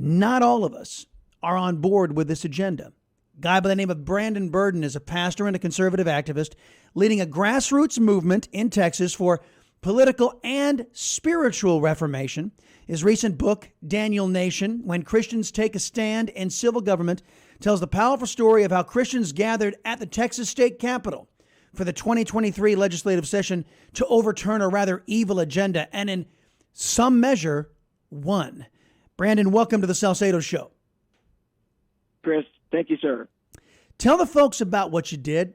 not all of us are on board with this agenda. A guy by the name of Brandon Burden is a pastor and a conservative activist leading a grassroots movement in Texas for political and spiritual reformation. His recent book, Daniel Nation, When Christians Take a Stand in Civil Government, tells the powerful story of how Christians gathered at the Texas state capitol for the 2023 legislative session to overturn a rather evil agenda and in some measure won. Brandon, welcome to the Salcedo Show. Chris, thank you, sir. Tell the folks about what you did.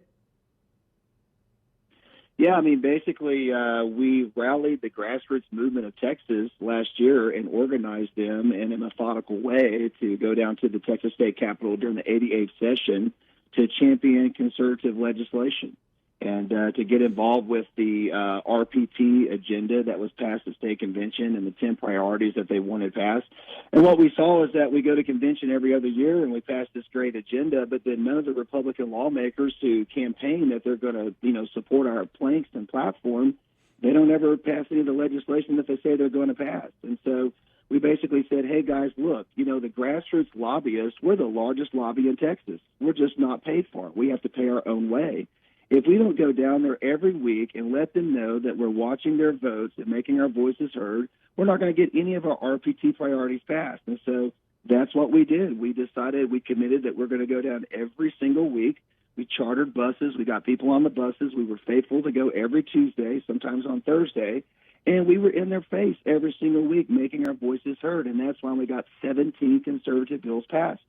Yeah, I mean, basically, we rallied the grassroots movement of Texas last year and organized them in a methodical way to go down to the Texas State Capitol during the 88th session to champion conservative legislation and to get involved with the RPT agenda that was passed at state convention and the 10 priorities that they wanted passed. And what we saw is that we go to convention every other year and we pass this great agenda, but then none of the Republican lawmakers who campaign that they're going to, support our planks and platform, they don't ever pass any of the legislation that they say they're going to pass. And so we basically said, hey, guys, look, the grassroots lobbyists, we're the largest lobby in Texas. We're just not paid for. We have to pay our own way. If we don't go down there every week and let them know that we're watching their votes and making our voices heard, we're not going to get any of our RPT priorities passed. And so that's what we did. We committed that we're going to go down every single week. We chartered buses. We got people on the buses. We were faithful to go every Tuesday, sometimes on Thursday. And we were in their face every single week making our voices heard. And that's why we got 17 conservative bills passed.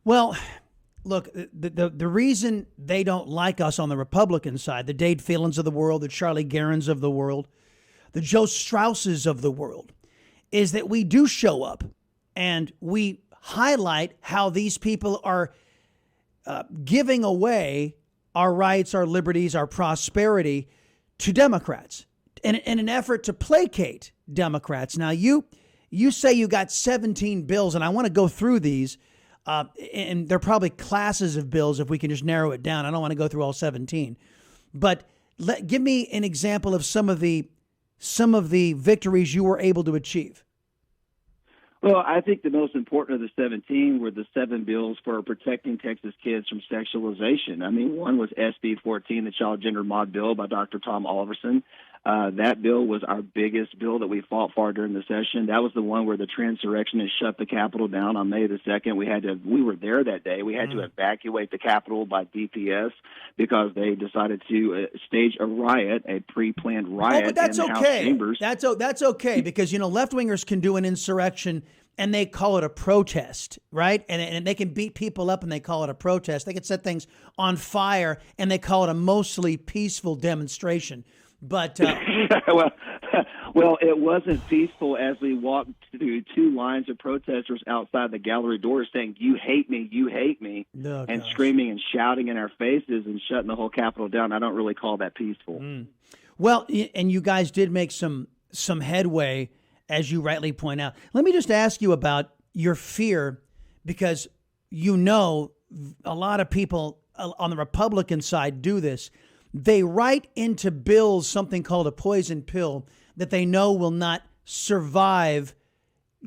Well, look, the reason they don't like us on the Republican side, the Dade Philans of the world, the Charlie Gerons of the world, the Joe Strausses of the world, is that we do show up and we highlight how these people are giving away our rights, our liberties, our prosperity to Democrats in an effort to placate Democrats. Now, you say you got 17 bills, and I want to go through these. And they're probably classes of bills if we can just narrow it down. I don't want to go through all 17. But give me an example of some of the victories you were able to achieve. Well, I think the most important of the 17 were the 7 bills for protecting Texas kids from sexualization. I mean, one was SB 14, the Child Gender Mod Bill by Dr. Tom Oliverson. That bill was our biggest bill that we fought for during the session. That was the one where the transurrectionists shut the Capitol down on May the 2nd. We were there that day. We had to evacuate the Capitol by DPS because they decided to stage a riot, a pre-planned riot but that's in the okay. House chambers. That's okay because, left-wingers can do an insurrection and they call it a protest, right? And they can beat people up and they call it a protest. They can set things on fire and they call it a mostly peaceful demonstration. But well, it wasn't peaceful as we walked through 2 lines of protesters outside the gallery doors saying, "You hate me, you hate me," and screaming and shouting in our faces and shutting the whole Capitol down. I don't really call that peaceful. Well, and you guys did make some headway, as you rightly point out. Let me just ask you about your fear, because a lot of people on the Republican side do this. They write into bills something called a poison pill that they know will not survive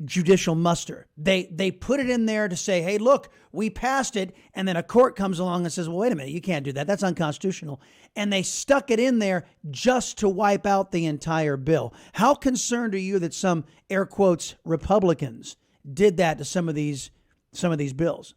judicial muster. They put it in there to say, hey, look, we passed it. And then a court comes along and says, well, wait a minute, you can't do that. That's unconstitutional. And they stuck it in there just to wipe out the entire bill. How concerned are you that some, air quotes, Republicans did that to some of these bills?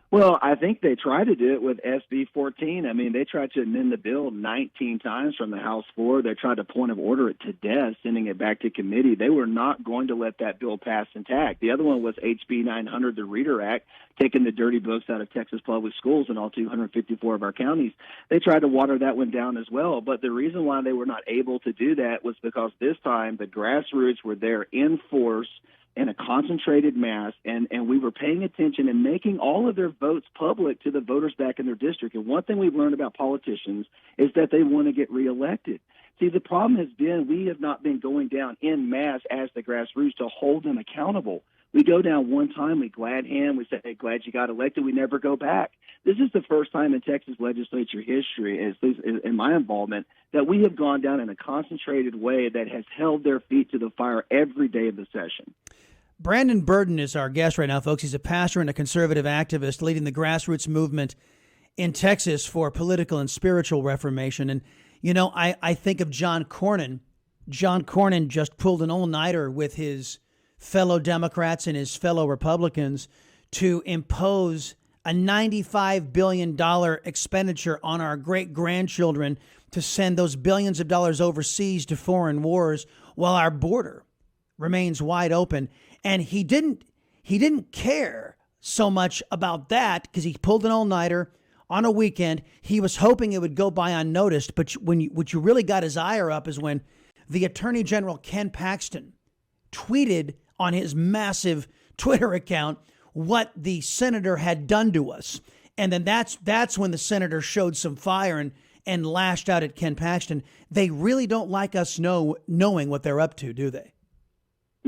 Well, I think they tried to do it with SB 14. I mean, they tried to amend the bill 19 times from the House floor. They tried to point of order it to death, sending it back to committee. They were not going to let that bill pass intact. The other one was HB 900, the Reader Act, taking the dirty books out of Texas public schools in all 254 of our counties. They tried to water that one down as well. But the reason why they were not able to do that was because this time the grassroots were there in force in a concentrated mass, and we were paying attention and making all of their votes public to the voters back in their district. And one thing we've learned about politicians is that they want to get reelected. See, the problem has been we have not been going down en masse as the grassroots to hold them accountable. We go down one time, we glad hand, we say, hey, glad you got elected, we never go back. This is the first time in Texas legislature history, at least in my involvement, that we have gone down in a concentrated way that has held their feet to the fire every day of the session. Brandon Burden is our guest right now, folks. He's a pastor and a conservative activist leading the grassroots movement in Texas for political and spiritual reformation. And, you know, I think of John Cornyn. John Cornyn just pulled an all-nighter with his fellow Democrats and his fellow Republicans to impose a $95 billion expenditure on our great-grandchildren to send those billions of dollars overseas to foreign wars while our border remains wide open. And he didn't care so much about that because he pulled an all-nighter on a weekend. He was hoping it would go by unnoticed. But what you really got his ire up is when the Attorney General, Ken Paxton, tweeted on his massive Twitter account what the senator had done to us. And then that's when the senator showed some fire and lashed out at Ken Paxton. They really don't like us knowing what they're up to, do they?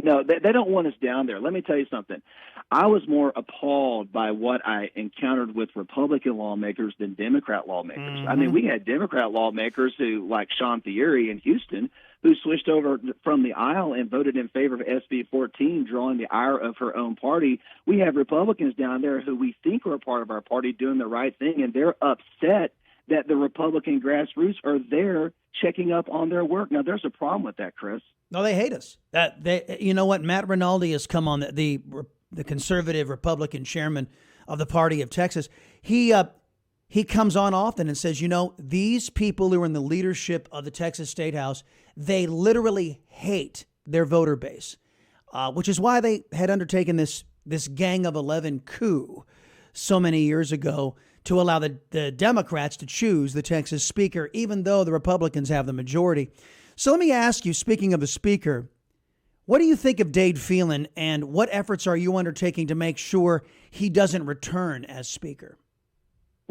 No, they don't want us down there. Let me tell you something. I was more appalled by what I encountered with Republican lawmakers than Democrat lawmakers. Mm-hmm. I mean, we had Democrat lawmakers who, like Sean Thierry in Houston, who switched over from the aisle and voted in favor of SB 14, drawing the ire of her own party. We have Republicans down there who we think are a part of our party doing the right thing, and they're upset that the Republican grassroots are there checking up on their work. Now, there's a problem with that, Chris. No, they hate us. You know what? Matt Rinaldi has come on, the conservative Republican chairman of the party of Texas. He comes on often and says, you know, these people who are in the leadership of the Texas State House, they literally hate their voter base, which is why they had undertaken this Gang of 11 coup so many years ago to allow the Democrats to choose the Texas Speaker, even though the Republicans have the majority. So let me ask you, speaking of the Speaker, what do you think of Dade Phelan, and what efforts are you undertaking to make sure he doesn't return as Speaker?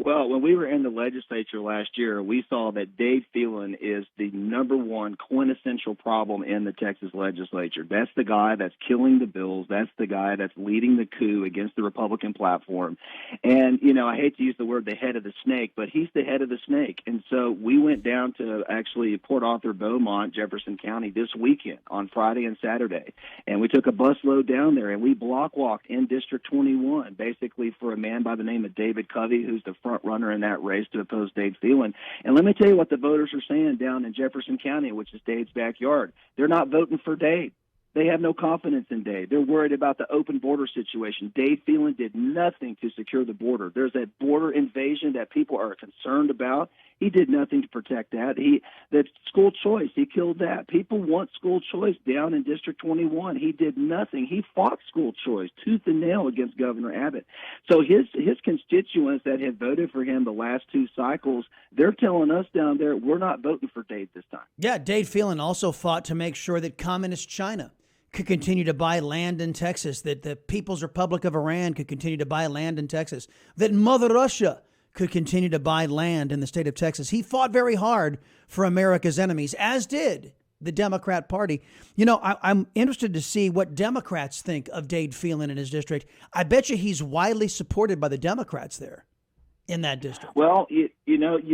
Well, when we were in the legislature last year, we saw that Dade Phelan is the number one quintessential problem in the Texas legislature. That's the guy that's killing the bills. That's the guy that's leading the coup against the Republican platform. And, you know, I hate to use the word the head of the snake, but he's the head of the snake. And so we went down to actually Port Arthur, Beaumont, Jefferson County this weekend on Friday and Saturday. And we took a busload down there, and we block walked in District 21, basically for a man by the name of David Covey, who's the front runner in that race to oppose Dade Phelan. And let me tell you what the voters are saying down in Jefferson County, which is Dade's backyard. They're not voting for Dade. They have no confidence in Dade. They're worried about the open border situation. Dade Phelan did nothing to secure the border. There's a border invasion that people are concerned about. He did nothing to protect that. The school choice, he killed that. People want school choice down in District 21. He did nothing. He fought school choice tooth and nail against Governor Abbott. So his constituents that have voted for him the last two cycles, they're telling us down there, we're not voting for Dade this time. Yeah, Dade Phelan also fought to make sure that Communist China could continue to buy land in Texas, that the People's Republic of Iran could continue to buy land in Texas, that Mother Russia could continue to buy land in the state of Texas. He fought very hard for America's enemies, as did the Democrat Party. You know, I'm interested to see what Democrats think of Dade Phelan in his district. I bet you he's widely supported by the Democrats there in that district. Well, you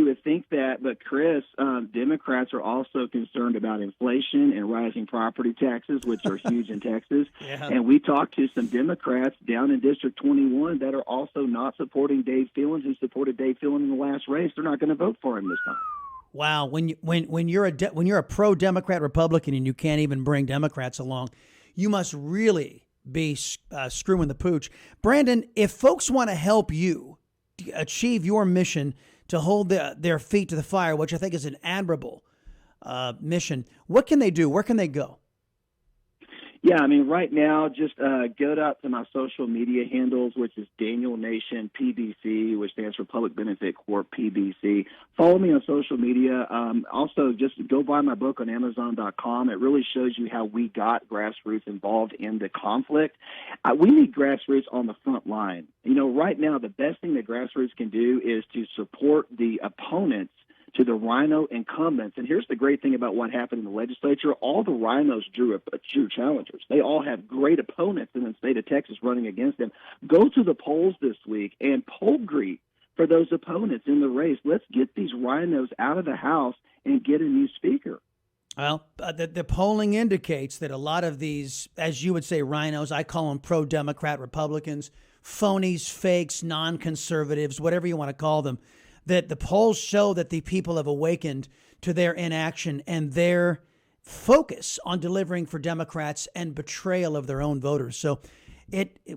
would think that, but Chris, Democrats are also concerned about inflation and rising property taxes, which are huge in Texas. Yeah. And we talked to some Democrats down in District 21 that are also not supporting Dade Phelan, who supported Dade Phelan in the last race. They're not going to vote for him this time. Wow, when you're a pro-Democrat Republican and you can't even bring Democrats along, you must really be screwing the pooch. Brandon, if folks want to help you achieve your mission to hold their feet to the fire, which I think is an admirable mission, what can they do? Where can they go? Yeah, I mean, right now, just go out to my social media handles, which is Daniel Nation PBC, which stands for Public Benefit Corp PBC. Follow me on social media. Also, just go buy my book on Amazon.com. It really shows you how we got grassroots involved in the conflict. We need grassroots on the front line. You know, right now, the best thing that grassroots can do is to support the opponents to the rhino incumbents. And here's the great thing about what happened in the legislature. All the rhinos drew challengers. They all have great opponents in the state of Texas running against them. Go to the polls this week and poll greet for those opponents in the race. Let's get these rhinos out of the House and get a new speaker. Well, the polling indicates that a lot of these, as you would say, rhinos, I call them pro-Democrat Republicans, phonies, fakes, non-conservatives, whatever you want to call them, that the polls show that the people have awakened to their inaction and their focus on delivering for Democrats and betrayal of their own voters. So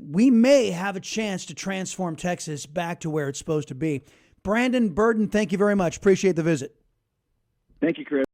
we may have a chance to transform Texas back to where it's supposed to be. Brandon Burden, thank you very much. Appreciate the visit. Thank you, Chris.